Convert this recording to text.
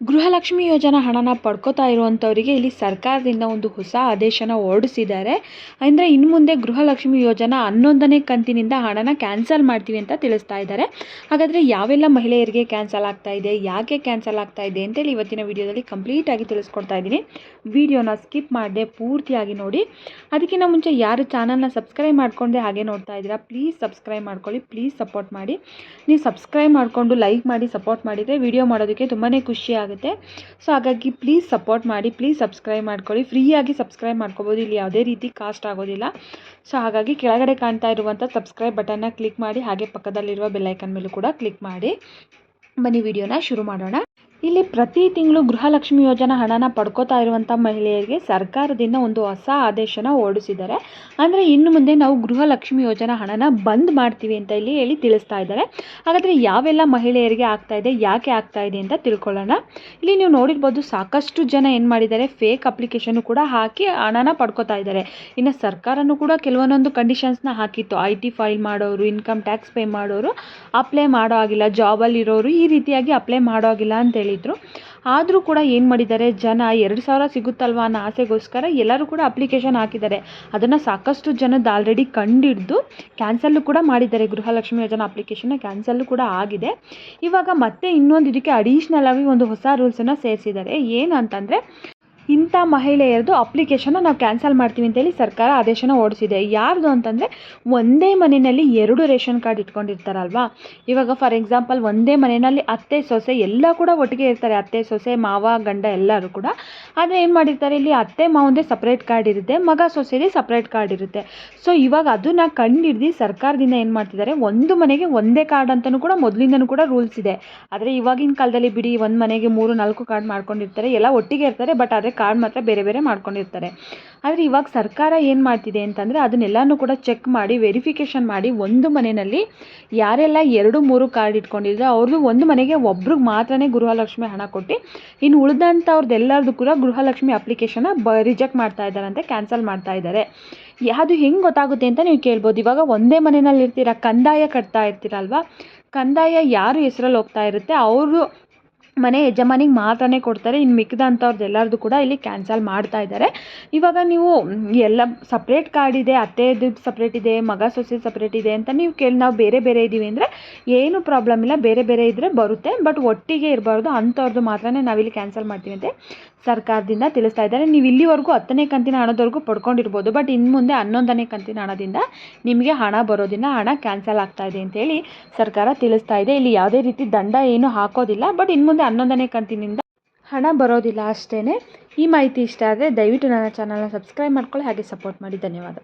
ಗೃಹಲಕ್ಷ್ಮಿ ಯೋಜನಾ ಹಣನ ಪಡ್ಕೋತಾ ಇರುವಂಥವರಿಗೆ ಇಲ್ಲಿ ಸರ್ಕಾರದಿಂದ ಒಂದು ಹೊಸ ಆದೇಶನ ಹೊರಡಿಸಿದ್ದಾರೆ. ಅಂದರೆ ಇನ್ನು ಮುಂದೆ ಗೃಹಲಕ್ಷ್ಮಿ ಯೋಜನಾ 11ನೇ ಕಂತಿನಿಂದ ಹಣನ ಕ್ಯಾನ್ಸಲ್ ಮಾಡ್ತೀವಿ ಅಂತ ತಿಳಿಸ್ತಾ ಇದ್ದಾರೆ. ಹಾಗಾದರೆ ಯಾವೆಲ್ಲ ಮಹಿಳೆಯರಿಗೆ ಕ್ಯಾನ್ಸಲ್ ಆಗ್ತಾ ಇದೆ, ಯಾಕೆ ಕ್ಯಾನ್ಸಲ್ ಆಗ್ತಾ ಇದೆ ಅಂತೇಳಿ ಇವತ್ತಿನ ವಿಡಿಯೋದಲ್ಲಿ ಕಂಪ್ಲೀಟಾಗಿ ತಿಳಿಸ್ಕೊಡ್ತಾ ಇದ್ದೀನಿ. ವಿಡಿಯೋನ ಸ್ಕಿಪ್ ಮಾಡದೆ ಪೂರ್ತಿಯಾಗಿ ನೋಡಿ. ಅದಕ್ಕಿಂತ ಮುಂಚೆ ಯಾರು ಚಾನಲ್ನ ಸಬ್ಸ್ಕ್ರೈಬ್ ಮಾಡ್ಕೊಂಡೆ ಹಾಗೆ ನೋಡ್ತಾ ಇದ್ದೀರಾ, ಪ್ಲೀಸ್ ಸಬ್ಸ್ಕ್ರೈಬ್ ಮಾಡ್ಕೊಳ್ಳಿ, ಪ್ಲೀಸ್ ಸಪೋರ್ಟ್ ಮಾಡಿ. ನೀವು ಸಬ್ಸ್ಕ್ರೈಬ್ ಮಾಡಿಕೊಂಡು ಲೈಕ್ ಮಾಡಿ ಸಪೋರ್ಟ್ ಮಾಡಿದರೆ ವಿಡಿಯೋ ಮಾಡೋದಕ್ಕೆ ತುಂಬಾ ಖುಷಿ ಆಗುತ್ತೆ. ಸೊ ಹಾಗಾಗಿ ಪ್ಲೀಸ್ ಸಪೋರ್ಟ್ ಮಾಡಿ, ಪ್ಲೀಸ್ ಸಬ್ಸ್ಕ್ರೈಬ್ ಮಾಡ್ಕೊಳ್ಳಿ. ಫ್ರೀಯಾಗಿ ಸಬ್ಸ್ಕ್ರೈಬ್ ಮಾಡ್ಕೋಬೋದು, ಇಲ್ಲಿ ಯಾವುದೇ ರೀತಿ ಕಾಸ್ಟ್ ಆಗೋದಿಲ್ಲ. ಸೊ ಹಾಗಾಗಿ ಕೆಳಗಡೆ ಕಾಣ್ತಾ ಇರುವಂಥ ಸಬ್ಸ್ಕ್ರೈಬ್ ಬಟನ್ನ ಕ್ಲಿಕ್ ಮಾಡಿ, ಹಾಗೆ ಪಕ್ಕದಲ್ಲಿರುವ ಬೆಲ್ಲೈಕನ್ ಮೇಲೂ ಕೂಡ ಕ್ಲಿಕ್ ಮಾಡಿ. ಬನ್ನಿ ವಿಡಿಯೋನ ಶುರು ಮಾಡೋಣ. ಇಲ್ಲಿ ಪ್ರತಿ ತಿಂಗಳು ಗೃಹಲಕ್ಷ್ಮಿ ಯೋಜನಾ ಹಣನ ಪಡ್ಕೋತಾ ಇರುವಂಥ ಮಹಿಳೆಯರಿಗೆ ಸರ್ಕಾರದಿಂದ ಒಂದು ಹೊಸ ಆದೇಶನ ಹೊರಡಿಸಿದ್ದಾರೆ. ಅಂದರೆ ಇನ್ನು ಮುಂದೆ ನಾವು ಗೃಹಲಕ್ಷ್ಮಿ ಯೋಜನಾ ಹಣನ ಬಂದ್ ಮಾಡ್ತೀವಿ ಅಂತ ಇಲ್ಲಿ ಹೇಳಿ ತಿಳಿಸ್ತಾ ಇದ್ದಾರೆ. ಹಾಗಾದರೆ ಯಾವೆಲ್ಲ ಮಹಿಳೆಯರಿಗೆ ಆಗ್ತಾ ಇದೆ, ಯಾಕೆ ಆಗ್ತಾ ಇದೆ ಅಂತ ತಿಳ್ಕೊಳ್ಳೋಣ. ಇಲ್ಲಿ ನೀವು ನೋಡಿರ್ಬೋದು, ಸಾಕಷ್ಟು ಜನ ಏನು ಮಾಡಿದ್ದಾರೆ, ಫೇಕ್ ಅಪ್ಲಿಕೇಶನ್ ಕೂಡ ಹಾಕಿ ಹಣನ ಪಡ್ಕೋತಾ ಇದ್ದಾರೆ. ಇನ್ನು ಸರ್ಕಾರನೂ ಕೂಡ ಕೆಲವೊಂದೊಂದು ಕಂಡೀಷನ್ಸ್ನ ಹಾಕಿತ್ತು. IT ಫೈಲ್ ಮಾಡೋರು, ಇನ್ಕಮ್ ಟ್ಯಾಕ್ಸ್ ಪೇ ಮಾಡೋರು ಅಪ್ಲೈ ಮಾಡೋ ಆಗಿಲ್ಲ, ಜಾಬಲ್ಲಿರೋರು ಈ ರೀತಿಯಾಗಿ ಅಪ್ಲೈ ಮಾಡೋ ಆಗಿಲ್ಲ ಅಂತೇಳಿ. ಆದರೂ ಕೂಡ ಏನು ಮಾಡಿದ್ದಾರೆ, ಜನ 2,000 ಸಿಗುತ್ತಲ್ವ ಅನ್ನೋ ಆಸೆಗೋಸ್ಕರ ಎಲ್ಲರೂ ಕೂಡ ಅಪ್ಲಿಕೇಶನ್ ಹಾಕಿದ್ದಾರೆ. ಅದನ್ನು ಸಾಕಷ್ಟು ಜನದ ಆಲ್ರೆಡಿ ಕಂಡಿಡ್ದು ಕ್ಯಾನ್ಸಲ್ಲು ಕೂಡ ಮಾಡಿದ್ದಾರೆ. ಗೃಹಲಕ್ಷ್ಮಿ ಯೋಜನಾ ಅಪ್ಲಿಕೇಶನ್ನ ಕ್ಯಾನ್ಸಲ್ಲು ಕೂಡ ಆಗಿದೆ. ಇವಾಗ ಮತ್ತೆ ಇನ್ನೊಂದು ಇದಕ್ಕೆ ಅಡಿಷ್ನಲ್ ಆಗಿ ಒಂದು ಹೊಸ ರೂಲ್ಸನ್ನು ಸೇರಿಸಿದ್ದಾರೆ. ಏನು ಅಂತಂದರೆ, ಇಂಥ ಮಹಿಳೆಯರದು ಅಪ್ಲಿಕೇಶನ್ನ ನಾವು ಕ್ಯಾನ್ಸಲ್ ಮಾಡ್ತೀವಿ ಅಂತೇಳಿ ಸರ್ಕಾರ ಆದೇಶನ ಹೊರಡಿಸಿದೆ. ಯಾರ್ದು ಅಂತಂದರೆ, ಒಂದೇ ಮನೆಯಲ್ಲಿ 2 ರೇಷನ್ ಕಾರ್ಡ್ ಇಟ್ಕೊಂಡಿರ್ತಾರಲ್ವಾ. ಇವಾಗ ಫಾರ್ ಎಕ್ಸಾಂಪಲ್, ಒಂದೇ ಮನೆಯಲ್ಲಿ ಅತ್ತೆ ಸೊಸೆ ಎಲ್ಲ ಕೂಡ ಒಟ್ಟಿಗೆ ಇರ್ತಾರೆ. ಅತ್ತೆ ಸೊಸೆ ಮಾವ ಗಂಡ ಎಲ್ಲರೂ ಕೂಡ. ಆದರೆ ಏನು ಮಾಡಿರ್ತಾರೆ, ಇಲ್ಲಿ ಅತ್ತೆ ಮಾವಂದೇ ಸಪ್ರೇಟ್ ಕಾರ್ಡ್ ಇರುತ್ತೆ, ಮಗ ಸೊಸೆದೇ ಸಪ್ರೇಟ್ ಕಾರ್ಡ್ ಇರುತ್ತೆ. ಸೊ ಇವಾಗ ಅದನ್ನು ಕಂಡಿಡ್ದು ಸರ್ಕಾರದಿಂದ ಏನು ಮಾಡ್ತಿದ್ದಾರೆ, ಒಂದು ಮನೆಗೆ ಒಂದೇ ಕಾರ್ಡ್ ಅಂತಲೂ ಕೂಡ ಮೊದಲಿಂದನೂ ಕೂಡ ರೂಲ್ಸ್ ಇದೆ. ಆದರೆ ಇವಾಗಿನ ಕಾಲದಲ್ಲಿ ಬಿಡಿ, ಒಂದು ಮನೆಗೆ 3-4 ಕಾರ್ಡ್ ಮಾಡ್ಕೊಂಡಿರ್ತಾರೆ, ಎಲ್ಲ ಒಟ್ಟಿಗೆ ಇರ್ತಾರೆ, ಬಟ್ ಆದರೆ ಕಾರ್ಡ್ ಮಾತ್ರ ಬೇರೆ ಬೇರೆ ಮಾಡ್ಕೊಂಡಿರ್ತಾರೆ. ಆದರೆ ಇವಾಗ ಸರ್ಕಾರ ಏನು ಮಾಡ್ತಿದೆ ಅಂತಂದರೆ, ಅದನ್ನೆಲ್ಲನೂ ಕೂಡ ಚೆಕ್ ಮಾಡಿ ವೆರಿಫಿಕೇಷನ್ ಮಾಡಿ, ಒಂದು ಮನೆಯಲ್ಲಿ ಯಾರೆಲ್ಲ 2-3 ಕಾರ್ಡ್ ಇಟ್ಕೊಂಡಿದ್ರೆ ಅವ್ರದ್ದು ಒಂದು ಮನೆಗೆ ಒಬ್ರಿಗೆ ಮಾತ್ರನೇ ಗೃಹಲಕ್ಷ್ಮಿ ಹಣ ಕೊಟ್ಟು, ಇನ್ನು ಉಳಿದಂಥವ್ರದ್ದೆಲ್ಲರದು ಕೂಡ ಗೃಹಲಕ್ಷ್ಮಿ ಅಪ್ಲಿಕೇಶನ್ನ ರಿಜೆಕ್ಟ್ ಮಾಡ್ತಾ ಇದ್ದಾರಂತೆ, ಕ್ಯಾನ್ಸಲ್ ಮಾಡ್ತಾ ಇದ್ದಾರೆ. ಅದು ಹೆಂಗೆ ಗೊತ್ತಾಗುತ್ತೆ ಅಂತ ನೀವು ಕೇಳ್ಬೋದು. ಇವಾಗ ಒಂದೇ ಮನೆಯಲ್ಲಿ ಇರ್ತೀರ, ಕಂದಾಯ ಕಟ್ತಾ ಇರ್ತೀರಲ್ವ, ಕಂದಾಯ ಯಾರು ಹೆಸರಲ್ಲಿ ಹೋಗ್ತಾ ಇರುತ್ತೆ ಅವರು ಮನೆ ಯಜಮಾನಿಗೆ ಮಾತ್ರನೇ ಕೊಡ್ತಾರೆ. ಇನ್ನು ಮಿಕ್ಕಿದಂಥವ್ರದ್ದು ಎಲ್ಲರದು ಕೂಡ ಇಲ್ಲಿ ಕ್ಯಾನ್ಸಲ್ ಮಾಡ್ತಾ ಇದ್ದಾರೆ. ಇವಾಗ ನೀವು ಎಲ್ಲ ಸಪ್ರೇಟ್ ಕಾರ್ಡ್ ಇದೆ, ಅತ್ತೆದು ಸಪ್ರೇಟ್ ಇದೆ, ಮಗ ಸೊಸೆ ಸಪ್ರೇಟ್ ಇದೆ ಅಂತ ನೀವು ನಾವು ಬೇರೆ ಬೇರೆ ಇದ್ದೀವಿ ಅಂದರೆ ಏನು ಪ್ರಾಬ್ಲಮ್ ಇಲ್ಲ, ಬೇರೆ ಬೇರೆ ಇದ್ದರೆ ಬರುತ್ತೆ. ಬಟ್ ಒಟ್ಟಿಗೆ ಇರಬಾರ್ದು, ಅಂಥವ್ರದ್ದು ಮಾತ್ರನೇ ನಾವಿಲ್ಲಿ ಕ್ಯಾನ್ಸಲ್ ಮಾಡ್ತೀವಿ ಅಂತ ಸರ್ಕಾರದಿಂದ ತಿಳಿಸ್ತಾ ಇದ್ದಾರೆ. ನೀವು ಇಲ್ಲಿವರೆಗೂ 10ನೇ ಕಂತಿನ ಹಣದವರೆಗೂ ಪಡ್ಕೊಂಡಿರ್ಬೋದು, ಬಟ್ ಇನ್ನು ಮುಂದೆ 11ನೇ ಕಂತಿನ ಹಣದಿಂದ ನಿಮಗೆ ಹಣ ಬರೋದಿಲ್ಲ, ಹಣ ಕ್ಯಾನ್ಸಲ್ ಆಗ್ತಾ ಇದೆ ಅಂತೇಳಿ ಸರ್ಕಾರ ತಿಳಿಸ್ತಾ ಇದೆ. ಇಲ್ಲಿ ಯಾವುದೇ ರೀತಿ ದಂಡ ಏನು ಹಾಕೋದಿಲ್ಲ, ಬಟ್ ಇನ್ನು ಮುಂದೆ 11ನೇ ಕಂತಿನಿಂದ ಹಣ ಬರೋದಿಲ್ಲ ಅಷ್ಟೇ. ಈ ಮಾಹಿತಿ ಇಷ್ಟ ಆದರೆ ದಯವಿಟ್ಟು ನನ್ನ ಚಾನಲ್ನ ಸಬ್ಸ್ಕ್ರೈಬ್ ಮಾಡ್ಕೊಳ್ಳಿ, ಹಾಗೆ ಸಪೋರ್ಟ್ ಮಾಡಿ. ಧನ್ಯವಾದ.